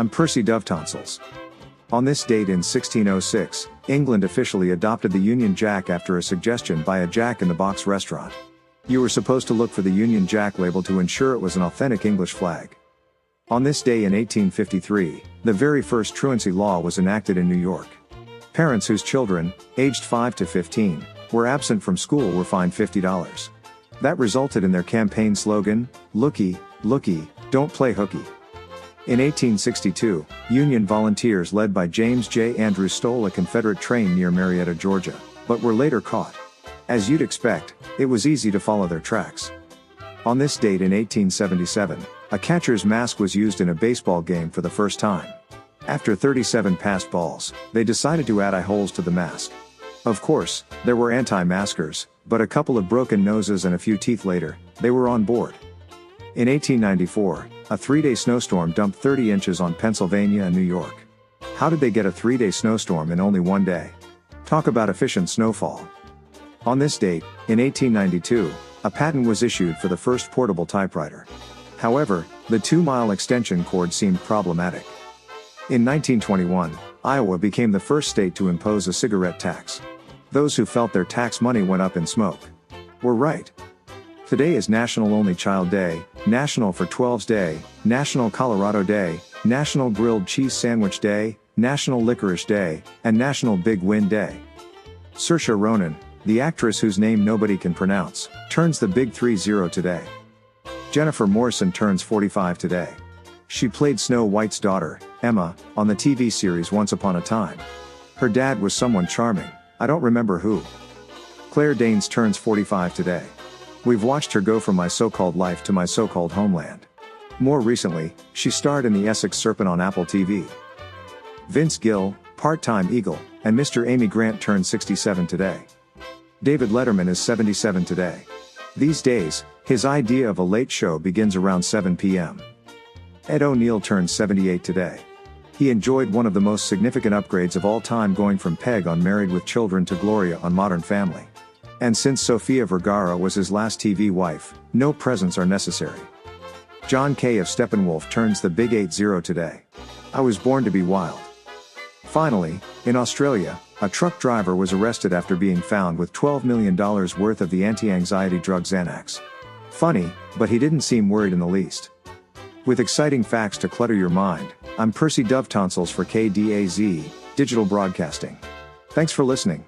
I'm Percy Dove Tonsils. On this date in 1606, England officially adopted the Union Jack after a suggestion by a Jack in the Box restaurant. You were supposed to look for the Union Jack label to ensure it was an authentic English flag. On this day in 1853, the very first truancy law was enacted in New York. Parents whose children, aged 5 to 15, were absent from school were fined $50. That resulted in their campaign slogan, "Looky, looky, don't play hooky." In 1862, Union volunteers led by James J. Andrews stole a Confederate train near Marietta, Georgia, but were later caught. As you'd expect, it was easy to follow their tracks. On this date in 1877, a catcher's mask was used in a baseball game for the first time. After 37 passed balls, they decided to add eye holes to the mask. Of course, there were anti-maskers, but a couple of broken noses and a few teeth later, they were on board. In 1894, a 3-day snowstorm dumped 30 inches on Pennsylvania and New York. How did they get a 3-day snowstorm in only one day? Talk about efficient snowfall. On this date, in 1892, a patent was issued for the first portable typewriter. However, the 2-mile extension cord seemed problematic. In 1921, Iowa became the first state to impose a cigarette tax. Those who felt their tax money went up in smoke were right. Today is National Only Child Day, National for 12s Day, National Colorado Day, National Grilled Cheese Sandwich Day, National Licorice Day, and National Big Win Day. Saoirse Ronan, the actress whose name nobody can pronounce, turns the big 30 today. Jennifer Morrison turns 45 today. She played Snow White's daughter, Emma, on the TV series Once Upon a Time. Her dad was someone charming, I don't remember who. Claire Danes turns 45 today. We've watched her go from My So-Called Life to My So-Called Homeland. More recently, she starred in The Essex Serpent on Apple TV. Vince Gill, part-time Eagle, and Mr. Amy Grant turned 67 today. David Letterman is 77 today. These days, his idea of a late show begins around 7 p.m. Ed O'Neill turns 78 today. He enjoyed one of the most significant upgrades of all time, going from Peg on Married with Children to Gloria on Modern Family. And since Sofia Vergara was his last TV wife, no presents are necessary. John Kay of Steppenwolf turns the big 80 today. I was born to be wild. Finally, in Australia, a truck driver was arrested after being found with $12 million worth of the anti-anxiety drug Xanax. Funny, but he didn't seem worried in the least. With exciting facts to clutter your mind, I'm Percy Dove Tonsils for KDAZ, Digital Broadcasting. Thanks for listening.